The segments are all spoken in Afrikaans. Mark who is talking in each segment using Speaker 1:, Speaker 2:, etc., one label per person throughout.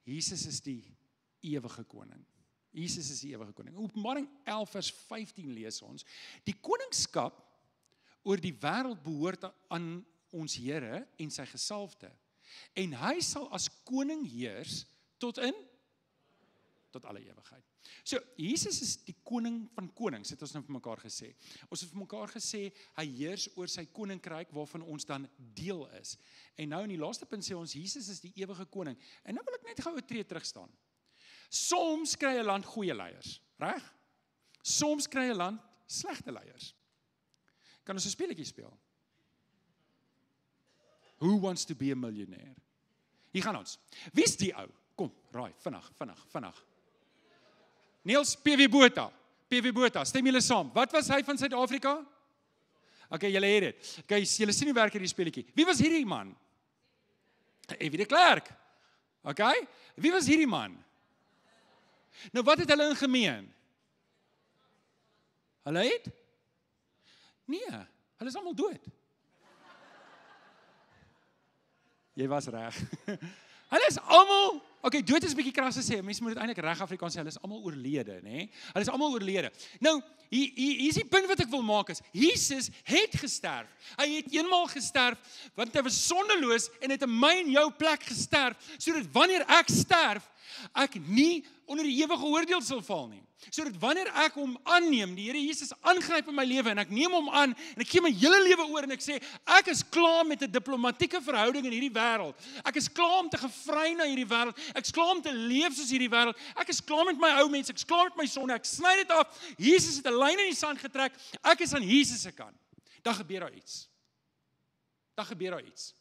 Speaker 1: Jesus is die ewige koning. Jesus is die ewige koning. Openbaring 11 vers 15 lees ons, die koningskap oor die wêreld behoort aan ons Here en sy gesalfde. En hy sal as koning heers tot alle ewigheid. So, Jesus is die koning van konings, het ons nou vir mekaar gesê. Ons het vir mekaar gesê, hy heers oor sy koninkryk waarvan ons dan deel is. En nou in die laaste punt sê ons, Jesus is die ewige koning. En nou wil ek net gou 'n tree terug staan. Soms kry 'n land goeie leiers, reg? Soms kry 'n land slegte leiers. Kan ons 'n speletjie speel? Who wants to be a millionaire? Hier gaan ons. Wie is die ou? Kom, raai, vinnig. Niels, PW Botha, stem julle saam. Wat was hy van Suid-Afrika? Okay, julle het dit. Okay, julle sien hoe werk hierdie speletjie. Wie was hierdie man? Evie de Klerk. Okay? Wie was hierdie man? Nou wat het hulle in gemeen? Hulle het? Nee, hulle is almal dood. Jy was reg. Hulle is almal, okay, dood is 'n bietjie kras te sê, mense moet dit eintlik reg Afrikaans sê, hulle is almal oorlede, nê? Hulle is almal oorlede. Nou, hier is die punt wat ek wil maak is, Jesus het gesterf. Hy het eenmaal gesterf, want hy was sondeloos en het in my en jou plek gesterf, sodat wanneer ek sterf, ek nie onder die ewige oordeel sal val nie. Sodat wanneer ek hom aanneem, die Here Jesus aangryp in my lewe en ek neem hom aan en ek gee my hele lewe oor en ek sê ek is klaar met 'n diplomatieke verhouding in hierdie wêreld. Ek is klaar om te gevry na hierdie wêreld. Ek is klaar om te leef soos hierdie wêreld. Ek is klaar met my ou mense, ek is klaar met my sonde. Ek sny dit af. Jesus het 'n lyn in die sand getrek. Ek is aan Jesus se kant. Dan gebeur daar iets.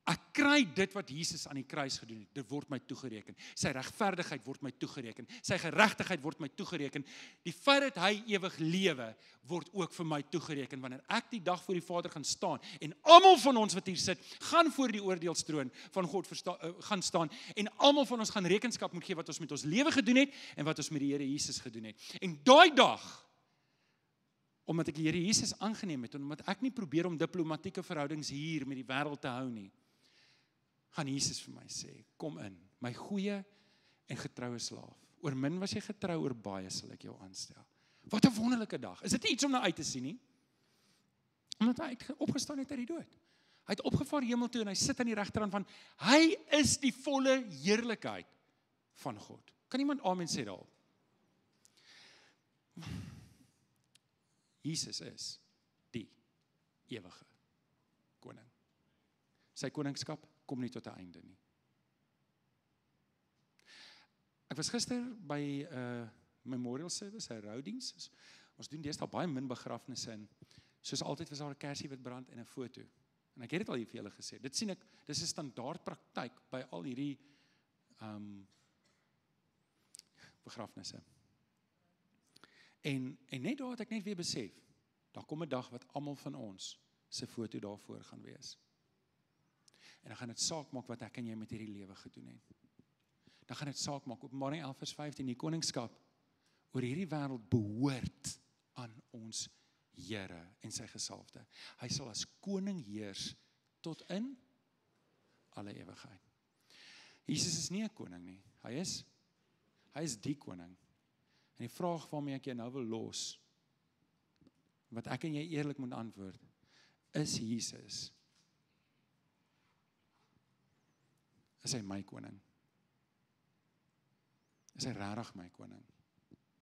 Speaker 1: Ek kry dit wat Jesus aan die kruis gedoen het, dit word my toegereken. Sy regverdigheid word my toegereken. Sy geregtigheid word my toegereken. Die feit dat hy ewig lewe, word ook vir my toegereken. Wanneer ek die dag voor die Vader gaan staan, en almal van ons wat hier sit, gaan voor die oordeelstroon van God gaan staan, en almal van ons gaan rekenskap moet gee wat ons met ons lewe gedoen het, en wat ons met die Here Jesus gedoen het. En daai dag, omdat ek die Here Jesus aangeneem het, en omdat ek nie probeer om diplomatieke verhoudings hier met die wêreld te hou nie, gaan Jesus vir my sê, kom in, my goeie en getroue slaaf. Oor min was jy getrou, oor baie sal ek jou aanstel. Wat 'n wonderlike dag. Is dit nie iets om na uit te sien nie? Omdat hy opgestaan het uit die dood. Hy het opgevaar hemel toe en hy sit aan die regterhand van, hy is die volle heerlikheid van God. Kan iemand amen sê daarop? Jesus is die ewige koning. Sy koningskap kom nie tot 'n einde nie. Ek was gister by memorial service, 'n roudiens. Ons doen deesdae baie min begrafnisse en soos altyd was daar 'n kersie wat brand en 'n foto. En ek het dit al hier vir julle gesê. Dit sien ek, dis 'n standaard praktyk by al hierdie begrafnisse. En net daar het ek net weer besef, daar kom 'n dag wat almal van ons se foto daarvoor gaan wees. En dan gaan dit saak maak wat ek en jy met hierdie lewe gedoen het. Dan gaan dit saak maak, Openbaring 11 vers 15, die koningskap oor hierdie wêreld behoort aan ons Here en sy gesalfde. Hy sal as koning heers tot in alle ewigheid. Jesus is nie 'n koning nie. Hy is die koning. En die vraag waarmee ek jou nou wil los, wat ek en jy eerlik moet antwoord, is Jesus, is hy my koning? Is hy regtig my koning?